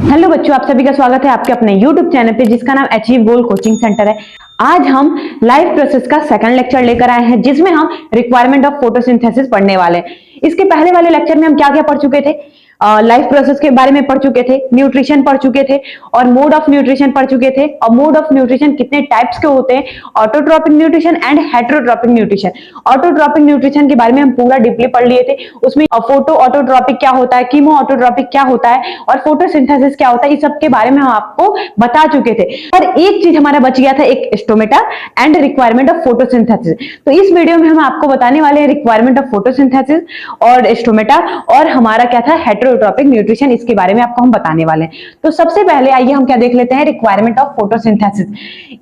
Hello बच्चों, आप सभी का स्वागत है आपके अपने YouTube चैनल पे जिसका नाम अचीव गोल कोचिंग सेंटर है। आज हम लाइफ प्रोसेस का सेकंड लेक्चर लेकर आए हैं जिसमें हम रिक्वायरमेंट ऑफ फोटोसिंथेसिस पढ़ने वाले हैं। इसके पहले वाले लेक्चर में हम क्या क्या पढ़ चुके थे? लाइफ प्रोसेस के बारे में पढ़ चुके थे, न्यूट्रिशन पढ़ चुके थे और मोड ऑफ न्यूट्रिशन पढ़ चुके थे। और मोड ऑफ न्यूट्रिशन कितने टाइप्स के होते हैं, autotrophic nutrition and heterotrophic nutrition. Autotrophic nutrition के बारे में हम पूरा डीपली पढ़ लिए थे। उसमें फोटो ऑटोट्रॉपिक क्या होता है, कीमो ऑटोट्रॉपिक क्या होता है और फोटोसिंथेसिस क्या होता है, इस सब के बारे में हम आपको बता चुके थे। और एक चीज हमारा बच गया था, एक stomata and requirement of photosynthesis. तो इस वीडियो में हम आपको बताने वाले हैं रिक्वायरमेंट ऑफ फोटोसिंथेसिस और स्टोमेटा और हमारा क्या था हेटेरोट्रॉपिक न्यूट्रिशन, इसके बारे में आपको हम बताने वाले हैं। तो सबसे पहले आइए हम क्या देख लेते हैं, रिक्वायरमेंट ऑफ फोटोसिंथेसिस।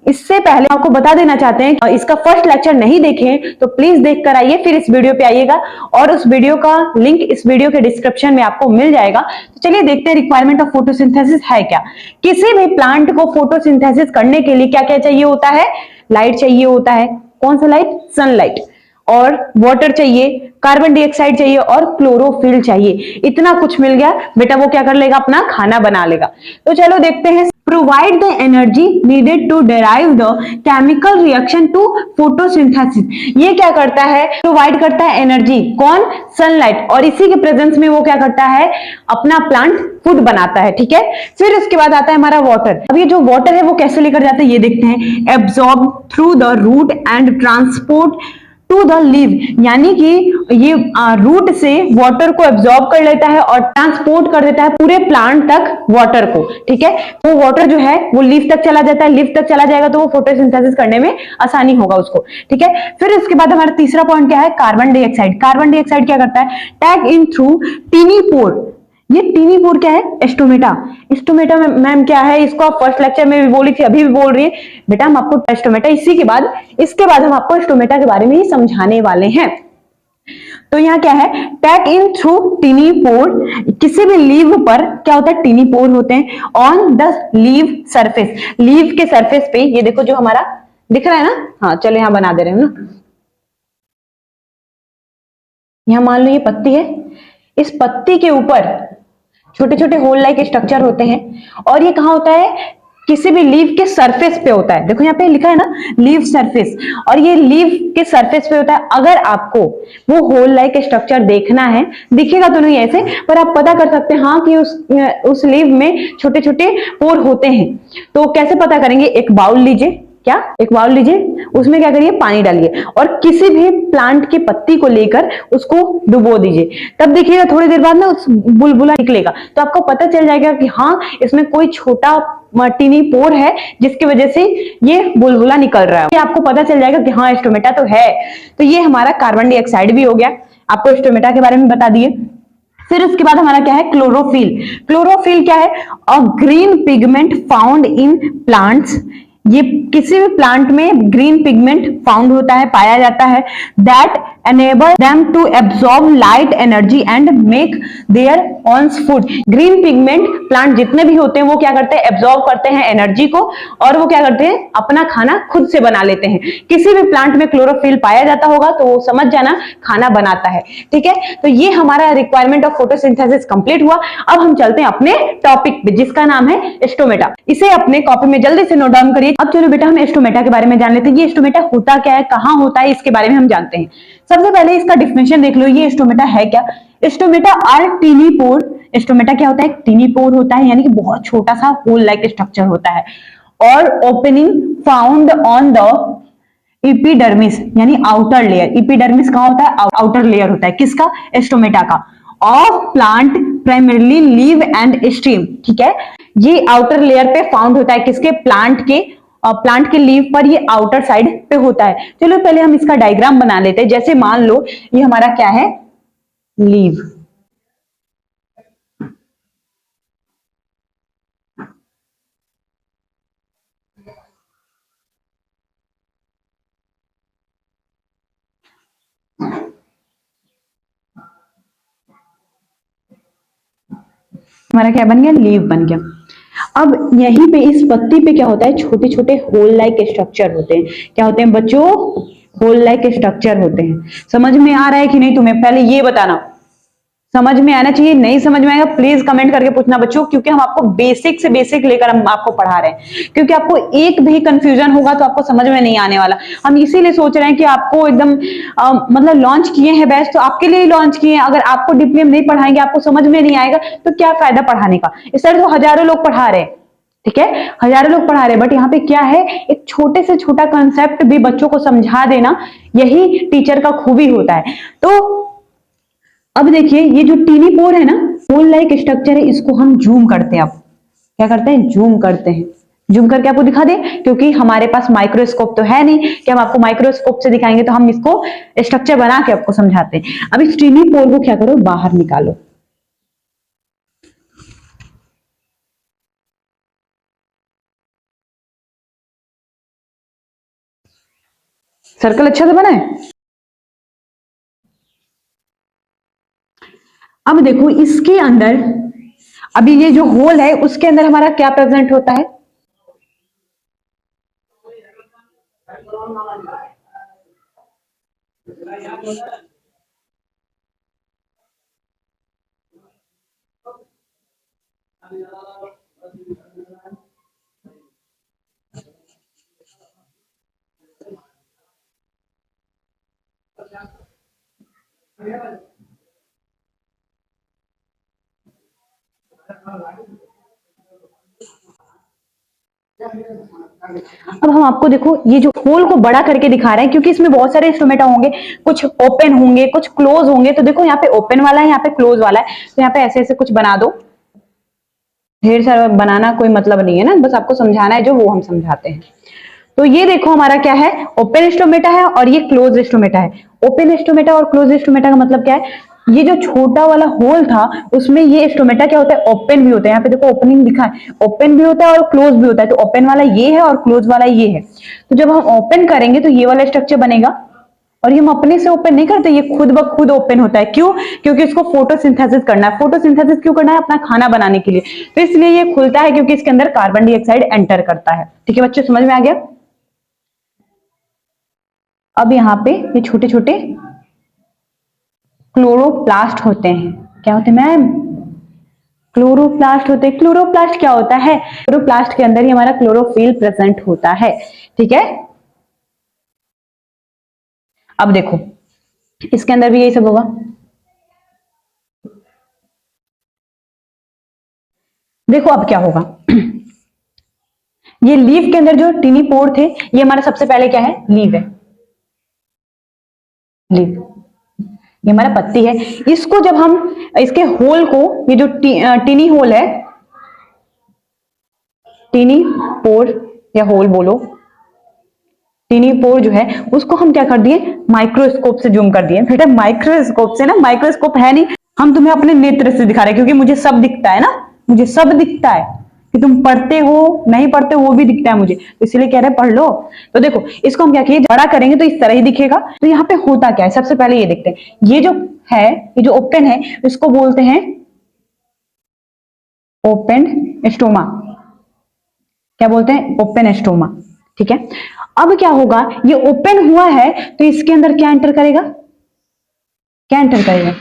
इससे पहले आपको बता देना चाहते हैं, इसका फर्स्ट लेक्चर नहीं देखे तो प्लीज देख कर आइए, फिर इस वीडियो पे आइएगा और उस वीडियो का लिंक इस वीडियो के डिस्क्रिप्शन में आपको मिल जाएगा। तो चलिए देखते हैं रिक्वायरमेंट ऑफ फोटोसिंथेसिस है क्या। किसी भी प्लांट को फोटोसिंथेसिस करने के लिए क्या क्या चाहिए होता है? लाइट चाहिए होता है। कौन सा लाइट? सनलाइट। और वाटर चाहिए, कार्बन डाइऑक्साइड चाहिए और क्लोरोफिल चाहिए। इतना कुछ मिल गया बेटा, वो क्या कर लेगा? अपना खाना बना लेगा। तो चलो देखते हैं। Provide the energy needed to derive the chemical reaction to photosynthesis. ये क्या करता है? प्रोवाइड करता है एनर्जी। कौन? सनलाइट। और इसी के प्रेजेंस में वो क्या करता है? अपना प्लांट फूड बनाता है। ठीक है, फिर उसके बाद आता है हमारा वाटर। अब ये जो वाटर है वो कैसे लेकर जाता है ये देखते हैं। Absorb through the root and transport to the leave, यानी कि ये रूट से वाटर को एब्जॉर्ब कर लेता है और ट्रांसपोर्ट कर देता है पूरे प्लांट तक वाटर को। ठीक है, वो वाटर जो है वो लीफ तक चला जाता है। लीफ तक चला जाएगा तो वो फोटोसिंथेसिस करने में आसानी होगा उसको। ठीक है, फिर उसके बाद हमारा तीसरा पॉइंट क्या है? Carbon dioxide. कार्बन डाइऑक्साइड क्या करता है? टैग इन थ्रू टीनी पोर। ये टीनी पोर क्या है? स्टोमेटा। स्टोमेटा मैम क्या है? इसको आप फर्स्ट लेक्चर में भी बोली थी, अभी भी बोल रही है बेटा हम आपको स्टोमेटा इसके बाद हम आपको स्टोमेटा के बारे में ही समझाने वाले हैं। तो यहाँ क्या है? टैग इन थ्रू टीनी पोर। किसी भी लीव पर क्या होता है? टीनी पोर होते हैं। On the leave surface, leave के सरफेस पे ये देखो जो हमारा दिख रहा है ना। हाँ चलो यहाँ बना दे रहे हैं ना। यहाँ मान लो ये पत्ती है, इस पत्ती के ऊपर छोटे छोटे होल लाइक स्ट्रक्चर होते हैं और ये कहाँ होता है? किसी भी लीव के सरफेस पे होता है। देखो यहाँ पे लिखा है ना लीव सरफेस, और ये लीव के सरफेस पे होता है। अगर आपको वो होल लाइक स्ट्रक्चर देखना है, दिखेगा तो नहीं ऐसे, पर आप पता कर सकते हैं हाँ कि उस लीव में छोटे छोटे पोर होते हैं। तो कैसे पता करेंगे? एक बाउल लीजिए। क्या? एक बाउल लीजिए, उसमें क्या करिए? पानी डालिए और किसी भी प्लांट की पत्ती को लेकर उसको डुबो दीजिए। तब देखिएगा थोड़ी देर बाद ना उस बुलबुला निकलेगा, तो आपको पता चल जाएगा कि हाँ इसमें कोई छोटा टीनी पोर है जिसकी वजह से ये बुलबुला निकल रहा है। ये आपको पता चल जाएगा कि हाँ स्टोमेटा तो है। तो ये हमारा कार्बन डाइऑक्साइड भी हो गया, आपको स्टोमेटा के बारे में बता दिए। फिर उसके बाद हमारा क्या है? क्लोरोफिल। क्लोरोफिल क्या है? A green pigment found in plants. ये किसी भी प्लांट में ग्रीन पिगमेंट फाउंड होता है, पाया जाता है। That enable them to absorb light energy and make their own food. Green pigment plant जितने भी होते हैं वो क्या करते हैं? एब्सॉर्ब करते हैं एनर्जी को और वो क्या करते हैं? अपना खाना खुद से बना लेते हैं। किसी भी प्लांट में क्लोरोफिल पाया जाता होगा तो वो समझ जाना खाना बनाता है। ठीक है, तो ये हमारा रिक्वायरमेंट ऑफ फोटोसिंथेसिस कंप्लीट हुआ। अब हम चलते हैं अपने टॉपिक पे जिसका नाम है स्टोमेटा। इसे अपने कॉपी में जल्दी से नोट डाउन करिए। अब चलो बेटा हम स्टोमेटा के बारे में जान लेते हैं। ये स्टोमेटा होता क्या है, कहाँ होता है, इसके बारे में हम जानते हैं। सबसे पहले इसका डिफिनेशन देख लो, ये स्टोमेटा है क्या? Stomata are tiny pore. Stomata क्या होता है? टीनी पोर होता है, यानी कि बहुत छोटा सा होल लाइक स्ट्रक्चर होता है। और opening found on the epidermis, यानी आउटर लेयर। इपिडर्मिस कहाँ होता है? आउटर लेयर होता है। किसका? स्टोमेटा का। Of plant primarily leave and stem. ठीक है, ये आउटर लेयर पे फाउंड होता है। किसके? प्लांट के लीव पर ये आउटर साइड पे होता है। चलो पहले हम इसका डायग्राम बना लेते हैं। जैसे मान लो ये हमारा क्या है? लीव। हमारा क्या बन गया? लीव बन गया। अब यहीं पे इस पत्ती पे क्या होता है? छोटे छोटे होल लाइक स्ट्रक्चर होते हैं। क्या होते हैं बच्चों? होल लाइक स्ट्रक्चर होते हैं। समझ में आ रहा है कि नहीं तुम्हें? पहले ये बताना। समझ में आना चाहिए, नहीं समझ में आएगा प्लीज कमेंट करके पूछना बच्चों, क्योंकि हम आपको बेसिक से बेसिक लेकर हम आपको पढ़ा रहे हैं, क्योंकि आपको एक भी कंफ्यूजन होगा तो आपको समझ में नहीं आने वाला। हम इसीलिए सोच रहे हैं कि आपको एकदम मतलब लॉन्च किए हैं बैच, तो आपके लिए लॉन्च किए हैं। अगर आपको डीपली हम नहीं पढ़ाएंगे, आपको समझ में नहीं आएगा, तो क्या फायदा पढ़ाने का। इस तरह तो हजारों लोग पढ़ा रहे हैं, ठीक है, हजारों लोग पढ़ा रहे हैं, बट यहाँ पे क्या है, एक छोटे से छोटा कंसेप्ट भी बच्चों को समझा देना, यही टीचर का खूबी होता है। तो अब देखिए, ये जो टीनी पोर है ना, पोल लाइक स्ट्रक्चर है, इसको हम जूम करते हैं। अब क्या करते हैं, जूम करते हैं। जूम करके आपको दिखा दें, क्योंकि हमारे पास माइक्रोस्कोप तो है नहीं कि हम आपको माइक्रोस्कोप से दिखाएंगे, तो हम इसको स्ट्रक्चर बना के आपको समझाते हैं। अब इस टीनी पोर को क्या करो, बाहर निकालो। सर्कल अच्छा से बना है। अब देखो इसके अंदर, अभी ये जो होल है उसके अंदर हमारा क्या प्रेजेंट होता है, अब हम आपको देखो ये जो होल को बड़ा करके दिखा रहे हैं, क्योंकि इसमें बहुत सारे स्टोमेटा होंगे, कुछ ओपन होंगे, कुछ क्लोज होंगे। तो देखो यहाँ पे ओपन वाला है, यहाँ पे क्लोज वाला है, तो यहाँ पे ऐसे ऐसे कुछ बना दो। ढेर सारा बनाना कोई मतलब नहीं है ना, बस आपको समझाना है जो वो हम समझाते हैं। तो ये देखो हमारा क्या है, ओपन स्टोमेटा है और ये क्लोज स्टोमेटा है। ओपन स्टोमेटा और क्लोज स्टोमेटा का मतलब क्या है, ये जो छोटा वाला होल था उसमें ये स्टोमेटा क्या होता है, ओपन भी होता है। यहाँ पे देखो ओपनिंग लिखा है, ओपन भी होता है और क्लोज भी होता है। तो ओपन वाला ये है और क्लोज वाला ये है। तो जब हम ओपन करेंगे तो ये वाला स्ट्रक्चर बनेगा, और ये हम अपने से ओपन नहीं करते, ये खुद ब खुद ओपन होता है। क्यों, क्योंकि इसको फोटोसिंथेसिस करना है। फोटोसिंथेसिस क्यों करना है, अपना खाना बनाने के लिए। तो इसलिए ये खुलता है, क्योंकि इसके अंदर कार्बन डाइऑक्साइड एंटर करता है। ठीक है बच्चे, समझ में आ गया। अब यहाँ पे ये छोटे छोटे क्लोरोप्लास्ट होते हैं। क्या होते हैं मैम, क्लोरोप्लास्ट होते हैं। क्लोरोप्लास्ट क्या होता है, क्लोरोप्लास्ट के अंदर ही हमारा क्लोरोफिल प्रेजेंट होता है। ठीक है, अब देखो इसके अंदर भी यही सब होगा। देखो अब क्या होगा, ये लीफ के अंदर जो टीनी पोर थे, ये हमारा सबसे पहले क्या है, लीव है। लीव ये हमारा पत्ती है। इसको जब हम इसके होल को, ये जो टीनी होल है, टीनी पोर या होल बोलो, टीनी पोर जो है उसको हम क्या कर दिए, माइक्रोस्कोप से जूम कर दिए। बेटा माइक्रोस्कोप से ना, माइक्रोस्कोप है नहीं, हम तुम्हें अपने नेत्र से दिखा रहे हैं, क्योंकि मुझे सब दिखता है ना, मुझे सब दिखता है कि तुम पढ़ते हो नहीं पढ़ते हो वो भी दिखता है मुझे, तो इसलिए कह रहे हैं पढ़ लो। तो देखो इसको हम क्या किए, बड़ा करेंगे तो इस तरह ही दिखेगा। तो यहाँ पे होता क्या है, सबसे पहले ये देखते हैं। ये जो है, ये जो ओपन है, इसको बोलते हैं ओपन स्टोमा। क्या बोलते हैं, ओपन स्टोमा। ठीक है, अब क्या होगा, ये ओपन हुआ है तो इसके अंदर क्या एंटर करेगा, क्या एंटर करेगा,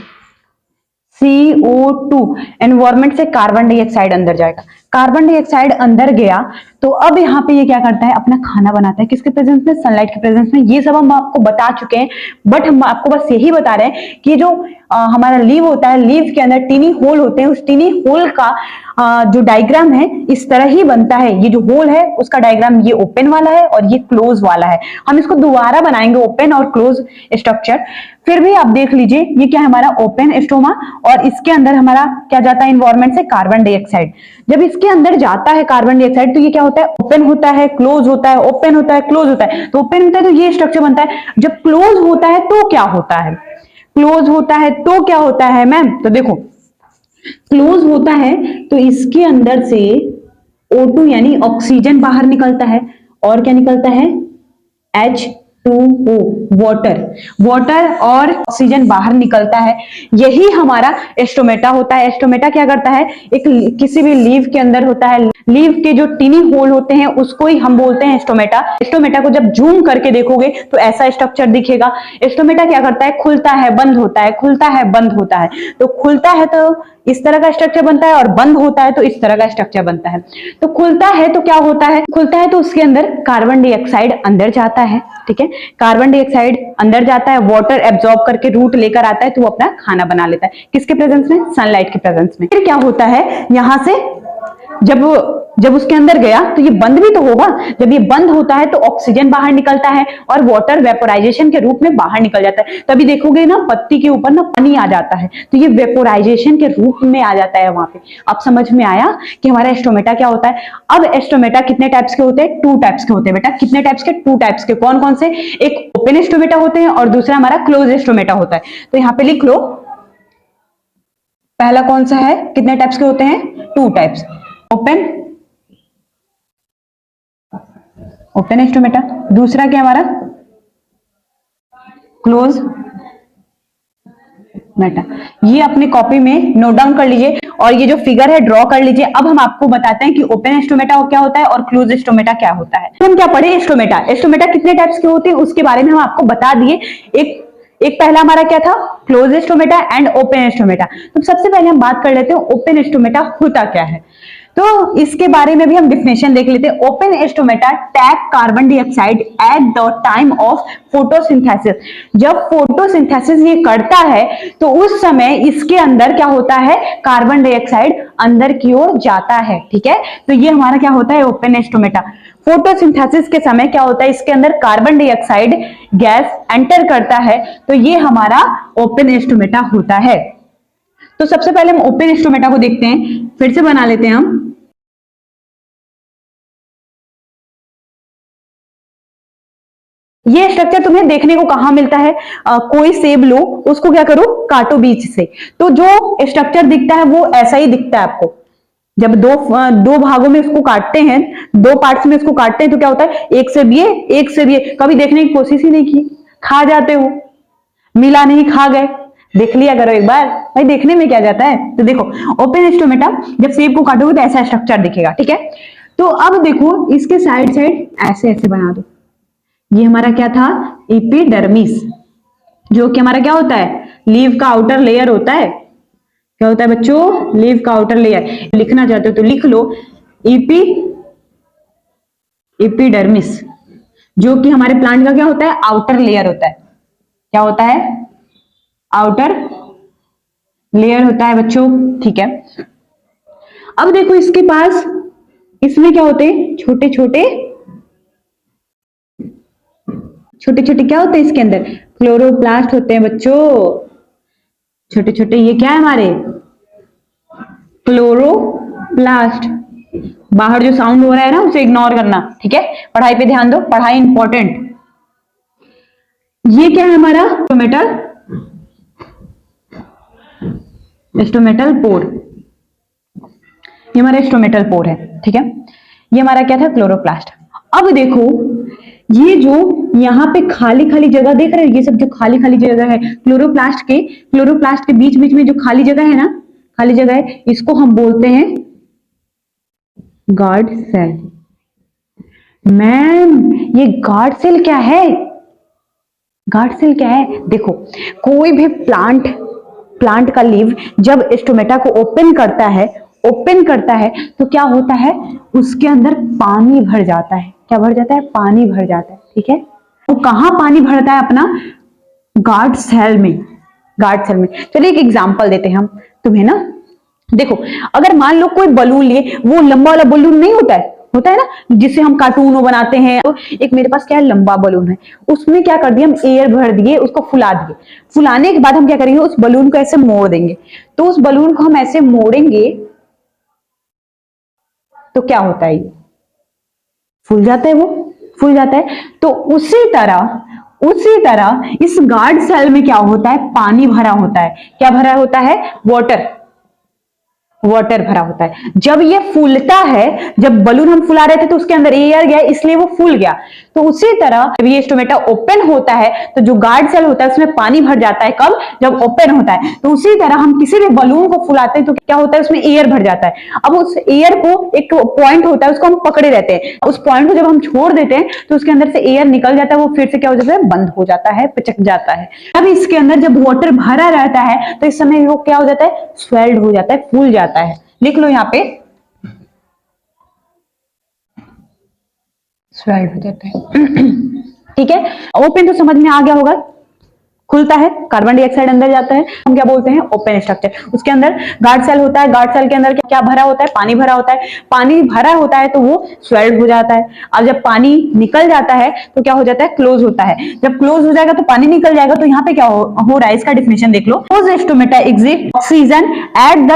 CO2। एनवायरमेंट से कार्बन डाइऑक्साइड अंदर जाएगा। कार्बन डाइऑक्साइड अंदर गया तो अब यहाँ पे ये क्या करता है, अपना खाना बनाता है। किसके प्रेजेंस में, सनलाइट के प्रेजेंस में। ये सब हम आपको बता चुके हैं, बट हम आपको बस यही बता रहे हैं कि जो हमारा लीव होता है, लीव के अंदर टीनी होल होते हैं, उस टीनी होल का जो डायग्राम है इस तरह ही बनता है। ये जो होल है उसका डायग्राम ये ओपन वाला है और ये क्लोज वाला है। हम इसको दोबारा बनाएंगे, ओपन और क्लोज स्ट्रक्चर। फिर भी आप देख लीजिए, ये क्या है, हमारा ओपन स्टोमा, और इसके अंदर हमारा क्या जाता है, इन्वायरमेंट से कार्बन डाइऑक्साइड। जब इसके अंदर जाता है कार्बन डाइऑक्साइड तो ये क्या होता है, ओपन होता है, क्लोज होता है, ओपन होता है, क्लोज होता है। तो ओपन होता है तो ये स्ट्रक्चर बनता है। जब क्लोज होता है तो क्या होता है, क्लोज होता है तो क्या होता है मैम, तो देखो क्लोज होता है तो इसके अंदर से O2 यानी ऑक्सीजन बाहर निकलता है, और क्या निकलता है, H H2O, वाटर। वाटर और ऑक्सीजन बाहर निकलता है, यही हमारा एस्टोमेटा होता है। एस्टोमेटा क्या करता है, एक किसी भी लीव के अंदर होता है, लीव के जो टिनी होल होते हैं उसको ही हम बोलते हैं एस्टोमेटा। एस्टोमेटा को जब जूम करके देखोगे तो ऐसा स्ट्रक्चर दिखेगा। एस्टोमेटा क्या करता है, खुलता है बंद होता है, खुलता है बंद होता है। तो खुलता है तो इस तरह का स्ट्रक्चर बनता है, और बंद होता है तो इस तरह का स्ट्रक्चर बनता है। तो खुलता है तो क्या होता है, खुलता है तो उसके अंदर कार्बन डाइऑक्साइड अंदर जाता है, ठीक है। कार्बन डाइऑक्साइड अंदर जाता है, वाटर एब्जॉर्ब करके रूट लेकर आता है, तो वो अपना खाना बना लेता है। किसके प्रेजेंस में, सनलाइट के प्रेजेंस में। फिर क्या होता है, यहां से जब उसके अंदर गया तो ये बंद भी तो होगा। जब ये बंद होता है तो ऑक्सीजन बाहर निकलता है और वाटर वेपोराइजेशन के रूप में बाहर निकल जाता है। तभी देखोगे ना पत्ती के ऊपर ना पानी आ जाता है, तो ये वेपोराइजेशन के रूप में आ जाता है वहां पे। अब समझ में आया कि हमारा एस्टोमेटा क्या होता है। अब एस्टोमेटा कितने टाइप्स के होते हैं, 2 टाइप्स के होते हैं बेटा। कितने टाइप्स के, 2 टाइप्स के। कौन कौन से, एक ओपन एस्टोमेटा होते हैं और दूसरा हमारा क्लोज एस्टोमेटा होता है। तो यहाँ पे लिख लो, पहला कौन सा है, कितने टाइप्स के होते हैं, 2 टाइप्स। ओपन एस्टोमेटा, दूसरा क्या हमारा क्लोज मेटा। ये अपनी कॉपी में नोट डाउन कर लीजिए और ये जो फिगर है ड्रॉ कर लीजिए। अब हम आपको बताते हैं कि ओपन एस्टोमेटा क्या होता है और क्लोज एस्टोमेटा क्या होता है। तो हम क्या पढ़े, एस्टोमेटा। एस्टोमेटा कितने टाइप्स के होते हैं उसके बारे में हम आपको बता दिए। एक पहला हमारा क्या था, close stomata and open stomata. तो सबसे पहले हम बात कर लेते हैं ओपन एस्टोमेटा होता क्या है। तो इसके बारे में भी हम डिफिनेशन देख लेते हैं। Open stomata tap carbon dioxide eight the time of photosynthesis. जब फोटोसिंथेसिस ये करता है तो उस समय इसके अंदर क्या होता है, कार्बन डाइऑक्साइड अंदर की ओर जाता है, ठीक है। तो ये हमारा क्या होता है, ओपन एस्टोमेटा। फोटोसिंथेसिस के समय क्या होता है, इसके अंदर कार्बन डाइऑक्साइड गैस एंटर करता है, तो ये हमारा ओपन एस्टोमेटा होता है। तो सबसे पहले हम ओपन एस्टोमेटा को देखते हैं, फिर से बना लेते हैं हम। ये स्ट्रक्चर तुम्हें देखने को कहां मिलता है, कोई सेब लो, उसको क्या करो, काटो बीच से, तो जो स्ट्रक्चर दिखता है वो ऐसा ही दिखता है आपको। जब दो भागों में इसको काटते हैं, 2 पार्ट्स में इसको काटते हैं, तो क्या होता है, एक से भी एक से भी। कभी देखने की कोशिश ही नहीं की, खा जाते हो, मिला नहीं खा गए, देख लिया करो एक बार भाई, देखने में क्या जाता है। तो देखो ओपन एस्टोमेटा, जब सेब को काटोगे तो ऐसा स्ट्रक्चर दिखेगा, ठीक है। तो अब देखो इसके साइड साइड ऐसे ऐसे बना दो। ये हमारा क्या था, एपिडर्मिस, जो कि हमारा क्या होता है, लीव का आउटर लेयर होता है। क्या होता है बच्चों, लीव का आउटर लेयर। लिखना चाहते हो तो लिख लो, एपिडर्मिस, जो कि हमारे प्लांट का क्या होता है, आउटर लेयर होता है। क्या होता है, आउटर लेयर होता है बच्चों, ठीक है। अब देखो इसके पास, इसमें क्या होते हैं, छोटे छोटे छोटे छोटे क्या होते हैं इसके अंदर, क्लोरोप्लास्ट होते हैं बच्चों, छोटे छोटे। ये क्या है हमारे, क्लोरोप्लास्ट। बाहर जो साउंड हो रहा है ना उसे इग्नोर करना, ठीक है। पढ़ाई पे ध्यान दो, पढ़ाई इंपॉर्टेंट। ये क्या है हमारा, स्टोमेटल पोर। ये हमारा स्टोमेटल पोर है, ठीक है। ये हमारा क्या था, क्लोरोप्लास्ट। अब देखो ये जो यहाँ पे खाली खाली जगह देख रहे हो, ये सब जो खाली खाली जगह है क्लोरोप्लास्ट के बीच बीच में जो खाली जगह है ना, खाली जगह है, इसको हम बोलते हैं गार्ड सेल। मैम ये गार्ड सेल क्या है, गार्ड सेल क्या है, देखो कोई भी प्लांट का लीव जब स्टोमेटा को ओपन करता है तो क्या होता है, उसके अंदर पानी भर जाता है। क्या भर जाता है, पानी भर जाता है, ठीक है। तो कहां पानी भरता है, अपना गार्ड सेल में, गार्ड सेल में। चलिए एक एग्जांपल देते हैं हम तुम्हें ना, देखो अगर मान लो कोई बलून लिए, वो लंबा वाला बलून नहीं होता है ना, जिससे हम कार्टून बनाते हैं। तो एक मेरे पास क्या है, लंबा बलून है, उसमें क्या कर दिया, हम एयर भर दिए, उसको फुला दिए। फुलाने के बाद हम क्या करेंगे, उस बलून को ऐसे मोड़ देंगे। तो उस बलून को हम ऐसे मोड़ेंगे तो क्या होता है, ये फूल जाता है, वो फूल जाता है। तो उसी तरह इस गार्ड सेल में क्या होता है, पानी भरा होता है। क्या भरा होता है, वाटर। वाटर भरा होता है। जब ये फूलता है, जब बलून हम फुला रहे थे तो उसके अंदर एयर गया इसलिए वो फूल गया। तो उसी तरह जब ये स्टोमेटा ओपन होता है तो जो गार्ड सेल होता है उसमें पानी भर जाता है। कब? जब ओपन होता है। तो उसी तरह हम किसी भी बलून को फुलाते हैं तो क्या होता है, उसमें एयर भर जाता है। अब उस एयर को एक पॉइंट होता है, उसको हम पकड़े रहते हैं। उस पॉइंट को जब हम छोड़ देते हैं तो उसके अंदर से एयर निकल जाता है, वो फिर से क्या हो जाता है, बंद हो जाता है, पिचक जाता है। अब इसके अंदर जब वाटर भरा रहता है तो इस समय वो क्या हो जाता है, स्वेल्ड हो जाता है, फूल जाता है। लिख लो यहाँ पे, स्वेल्ड हो जाता है। ठीक है, ओपन तो समझ में आ गया होगा। खुलता है, कार्बन डाइऑक्साइड अंदर जाता है, हम क्या बोलते हैं, ओपन स्ट्रक्चर। उसके अंदर गार्ड सेल होता है, गार्ड सेल के अंदर क्या भरा होता है, पानी भरा होता है। पानी भरा होता है तो वो स्वेल्ड हो जाता है। अब जब पानी निकल जाता है तो क्या हो जाता है, क्लोज होता है। जब क्लोज हो जाएगा तो पानी निकल जाएगा। तो यहाँ पे क्या हो रहा है, इसका डिफिनेशन देख लो। Close stomata exit oxygen at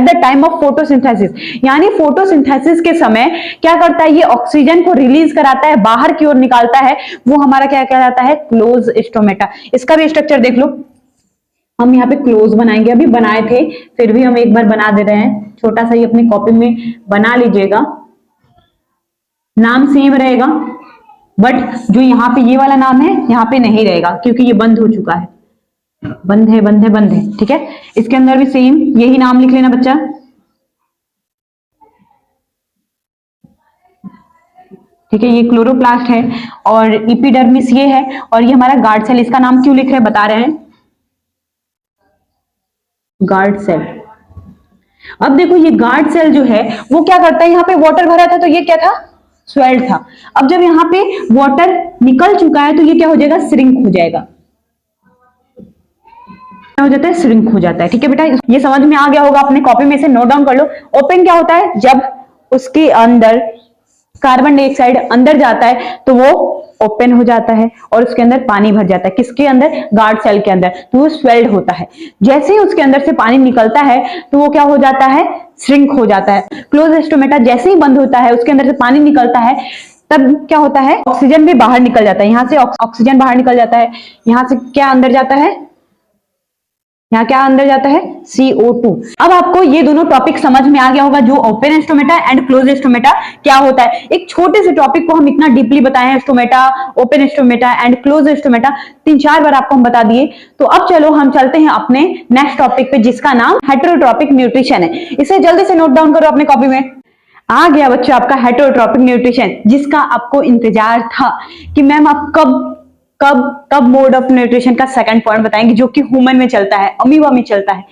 the time of photosynthesis, यानी फोटोसिंथेसिस के समय क्या करता है, ये ऑक्सीजन को रिलीज कराता है, बाहर की ओर निकालता है। वो हमारा क्या कहलाता है, क्लोज स्टोमेटा। इसका भी स्ट्रक्चर देख लो। हम यहाँ पे क्लोज बनाएंगे, अभी बनाए थे फिर भी हम एक बार बना दे रहे हैं। छोटा सा ही अपनी कॉपी में बना लीजिएगा, नाम सेम रहेगा बट जो यहाँ पे ये वाला नाम है यहाँ पे नहीं रहेगा क्योंकि ये बंद हो चुका है। बंद है, बंद है, बंद है। ठीक है, इसके अंदर भी सेम यही नाम लिख लेना बच्चा। ठीक है, ये क्लोरोप्लास्ट है और इपिडर्मिस ये है और ये हमारा गार्ड सेल। इसका नाम क्यों लिख रहे हैं, बता रहे हैं, गार्ड सेल। अब देखो ये गार्ड सेल जो है वो क्या करता है, यहाँ पे वाटर भरा था तो ये क्या था, स्वेल्ड था। अब जब यहाँ पे वाटर निकल चुका है तो ये क्या हो जाएगा, श्रिंक हो जाएगा। हो जाता है, श्रिंक हो जाता है। ठीक है बेटा, ये समझ में आ गया होगा, अपने कॉपी में से नोट डाउन कर लो। ओपन क्या होता है, जब उसके अंदर कार्बन डाइऑक्साइड अंदर जाता है तो वो ओपन हो जाता है और उसके अंदर पानी भर जाता है। किसके अंदर, गार्ड सेल के अंदर, तो वो स्वेल्ड होता है। जैसे ही उसके अंदर से पानी निकलता है तो वो क्या हो जाता है, श्रिंक हो जाता है। क्लोज स्टोमेटा जैसे ही बंद होता है, उसके अंदर से पानी निकलता है, तब क्या होता है, ऑक्सीजन भी बाहर निकल जाता है। यहां से ऑक्सीजन बाहर निकल जाता है, यहां से क्या अंदर जाता है, यहाँ क्या अंदर जाता है, CO2। अब आपको ये दोनों टॉपिक समझ में आ गया होगा, जो open stomata and close stomata क्या होता है। एक छोटे से टॉपिक को हम इतना डीपली बताए हैं, stomata, open stomata and close stomata 3-4 बार आपको हम बता दिए। तो अब चलो हम चलते हैं अपने नेक्स्ट टॉपिक पे, जिसका नाम हेटेरोट्रॉपिक न्यूट्रिशन है। इसे जल्दी से नोट डाउन करो अपने कॉपी में। आ गया बच्चों आपका हेटेरोट्रॉपिक न्यूट्रिशन, जिसका आपको इंतजार था कि मैम आप कब कब कब मोड ऑफ न्यूट्रिशन का सेकंड पॉइंट बताएंगे, जो कि ह्यूमन में चलता है, अमीबा में चलता है।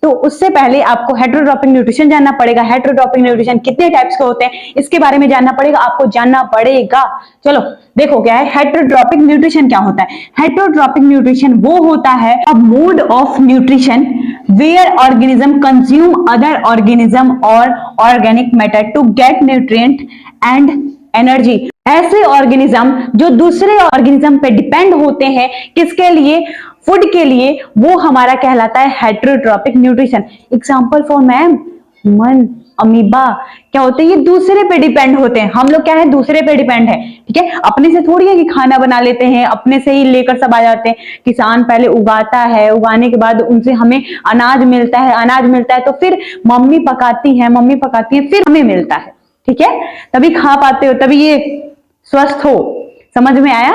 तो उससे पहले आपको हेटेरोट्रॉपिक न्यूट्रिशन जानना पड़ेगा। हेटेरोट्रॉपिक न्यूट्रिशन कितने टाइप्स के होते हैं इसके बारे में जानना पड़ेगा, आपको जानना पड़ेगा। चलो देखो क्या है हेटेरोट्रॉपिक न्यूट्रिशन, क्या होता है। हेटेरोट्रॉपिक न्यूट्रिशन वो होता है a mode of nutrition where organism consume other organism और organic matter to get nutrient and energy. ऐसे ऑर्गेनिज्म जो दूसरे ऑर्गेनिज्म पे डिपेंड होते हैं, किसके लिए, फूड के लिए, वो हमारा कहलाता है heterotrophic nutrition. Example for ma'am, human, amoeba क्या होते हैं, ये दूसरे पे डिपेंड होते हैं। हम लोग क्या है, दूसरे पे डिपेंड है। ठीक है, अपने से थोड़ी है कि खाना बना लेते हैं, अपने से ही लेकर सब आ जाते हैं। किसान पहले उगाता है, उगाने के बाद उनसे हमें अनाज मिलता है, अनाज मिलता है तो फिर मम्मी पकाती है, मम्मी पकाती है, फिर हमें मिलता है। ठीक है, तभी खा पाते हो, तभी ये स्वस्थ हो। समझ में आया।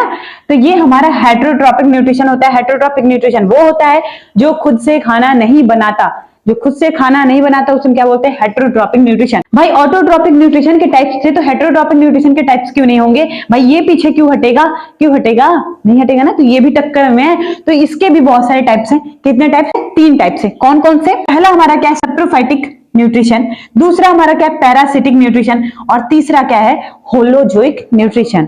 तो ये हमारा हेटेरोट्रॉपिक न्यूट्रिशन होता है। हेटेरोट्रॉपिक न्यूट्रिशन वो होता है जो खुद से खाना नहीं बनाता, जो खुद से खाना नहीं बनाता उसमें क्या बोलते हैं, हेटेरोट्रॉपिक न्यूट्रिशन। भाई ऑटोट्रॉपिक न्यूट्रिशन के टाइप्स थे तो हेटेरोट्रॉपिक न्यूट्रिशन के टाइप्स क्यों नहीं होंगे भाई, ये पीछे क्यों हटेगा, क्यों हटेगा, नहीं हटेगा ना, तो ये भी टक्कर में है। तो इसके भी बहुत सारे टाइप्स हैं। कितने टाइप्स हैं, 3 टाइप्स है। कौन कौन से, पहला हमारा क्या है, सैप्रोफाइटिक न्यूट्रिशन, दूसरा हमारा क्या है, पैरासिटिक न्यूट्रिशन, और तीसरा क्या है, होलोजोइक न्यूट्रिशन।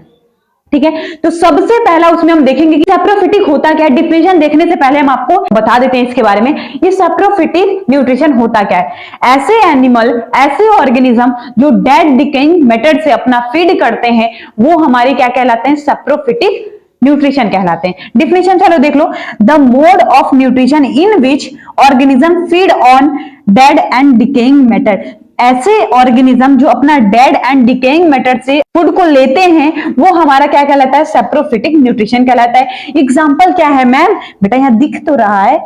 ठीक है, तो सबसे पहला उसमें हम देखेंगे कि सैप्रोफिटिक होता क्या है। डिफिनेशन देखने से पहले हम आपको बता देते हैं इसके बारे में, ये सैप्रोफिटिक न्यूट्रिशन होता क्या है। ऐसे एनिमल, ऐसे ऑर्गेनिज्म जो डेड डिकेइंग मैटर से अपना फीड करते हैं, वो हमारे क्या कहलाते हैं, सैप्रोफिटिक न्यूट्रिशन कहलाते हैं। डिफिनेशन चलो देख लो, the mode of nutrition in which organism feed on dead and decaying matter. ऐसे ऑर्गेनिज्म जो अपना डेड एंड डिकेइंग मैटर से फूड को लेते हैं, वो हमारा क्या कहलाता है, सैप्रोफिटिक न्यूट्रिशन कहलाता है। एग्जांपल क्या है मैम, बेटा यहां दिख तो रहा है,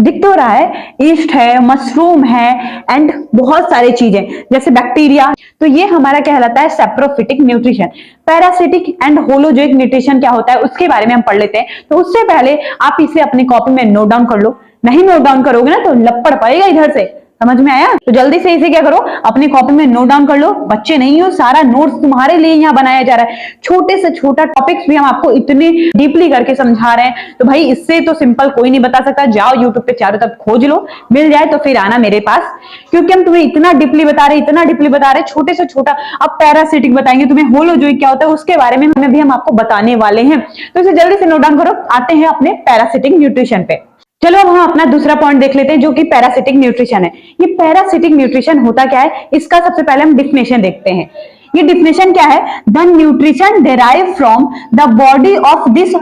दिख तो रहा है, ईस्ट है, मशरूम है एंड बहुत सारी चीजें जैसे बैक्टीरिया। तो ये हमारा कहलाता है saprophytic nutrition. Parasitic and holozoic nutrition क्या होता है उसके बारे में हम पढ़ लेते हैं। तो उससे पहले आप इसे अपनी कॉपी में नोट डाउन कर लो, नहीं नोट डाउन करोगे ना तो लपड़ पड़ेगा इधर से, समझ में आया? तो जल्दी से इसे क्या करो, अपनी कॉपी में नोट डाउन कर लो। बच्चे नहीं हो, सारा नोट्स तुम्हारे लिए यहाँ बनाया जा रहा है। छोटे से छोटा टॉपिक्स भी हम आपको इतने डीपली करके समझा रहे हैं, तो भाई इससे तो सिंपल कोई नहीं बता सकता। जाओ यूट्यूब पे चारों तरफ खोज लो, मिल जाए तो फिर आना मेरे पास, क्योंकि हम तुम्हें इतना डीपली बता रहे, इतना डीपली बता रहे, छोटे से छोटा। अब पैरासिटिक बताएंगे तुम्हें, होलोजोइक क्या होता है उसके बारे में भी हम आपको बताने वाले हैं। तो इसे जल्दी से नोट डाउन करो। आते हैं अपने पैरासिटिक न्यूट्रिशन पे। चलो अब हम अपना दूसरा पॉइंट देख लेते हैं जो कि पैरासिटिक न्यूट्रिशन है। ये पैरासिटिक न्यूट्रिशन होता क्या है, इसका सबसे पहले हम डिफिनेशन देखते हैं। ये डिफिनेशन क्या है, the nutrition derive from the body of this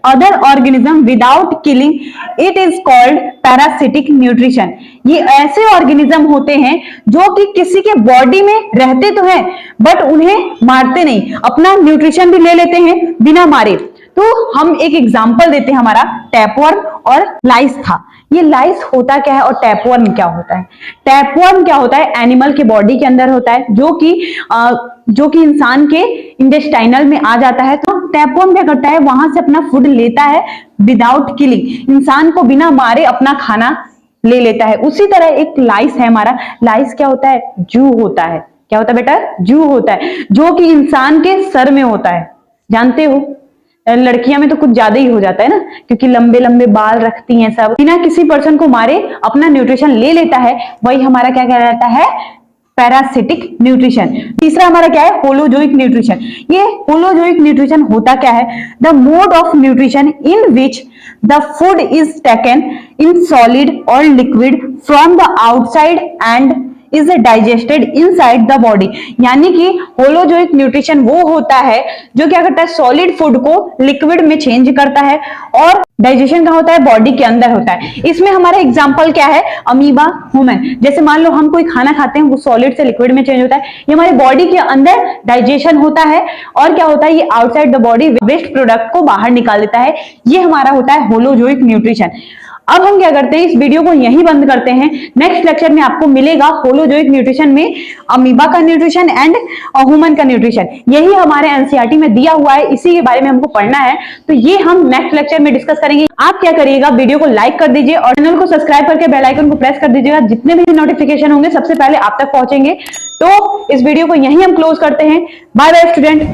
other organism without killing it is called parasitic nutrition. ये ऐसे ऑर्गेनिज्म होते हैं जो कि किसी के बॉडी में रहते तो हैं बट उन्हें मारते नहीं, अपना न्यूट्रिशन भी ले लेते हैं बिना मारे। तो हम एक एग्जांपल देते हैं, हमारा टैपवर्म और लाइस था। ये लाइस होता क्या है और टैपवर्म क्या होता है? टैपवर्म क्या होता है, एनिमल के बॉडी के अंदर होता है, जो कि इंसान के इंटेस्टाइनल में आ जाता है। तो टैपवर्म क्या करता है, वहां से अपना फूड लेता है विदाउट किलिंग, इंसान को बिना मारे अपना खाना ले लेता है। उसी तरह एक लाइस है हमारा। लाइस क्या होता है, जू होता है। क्या होता है बेटा, जू होता है, जो कि इंसान के सर में होता है। जानते हो लड़कियां में तो कुछ ज्यादा ही हो जाता है ना, क्योंकि लंबे लंबे बाल रखती हैं, सब बिना किसी पर्सन को मारे अपना न्यूट्रिशन ले लेता है। वही हमारा क्या कहलाता है, पैरासिटिक न्यूट्रिशन। तीसरा हमारा क्या है, होलोजोइक न्यूट्रिशन। ये होलोजोइक न्यूट्रिशन होता क्या है, the mode of nutrition in which the food is taken in solid और liquid from the outside and is digested inside the body. यानी कि होलोजोइक न्यूट्रिशन वो होता है जो क्या करता है, सॉलिड फूड को लिक्विड में चेंज करता है और डाइजेशन का होता है बॉडी के अंदर होता है। इसमें हमारा एग्जांपल क्या है, अमीबा, ह्यूमन। जैसे मान लो हम कोई खाना खाते हैं, वो सॉलिड से लिक्विड में चेंज होता है, ये हमारी बॉडी के अंदर डाइजेशन होता है और क्या होता है, ये outside the body waste product को बाहर निकाल देता है। ये हमारा होता है होलोजोइक न्यूट्रिशन। अब हम क्या करते हैं, इस वीडियो को यहीं बंद करते हैं। नेक्स्ट लेक्चर में आपको मिलेगा होलोजोइक न्यूट्रिशन में अमीबा का न्यूट्रिशन एंड ह्यूमन का न्यूट्रिशन। यही हमारे एनसीईआरटी में दिया हुआ है, इसी के बारे में हमको पढ़ना है, तो ये हम नेक्स्ट लेक्चर में डिस्कस करेंगे। आप क्या करिएगा, वीडियो को लाइक कर दीजिए और चैनल को सब्सक्राइब करके बेल आइकन को प्रेस कर दीजिएगा। जितने भी नोटिफिकेशन होंगे सबसे पहले आप तक पहुंचेंगे। तो इस वीडियो को यहीं हम क्लोज करते हैं। Bye bye student.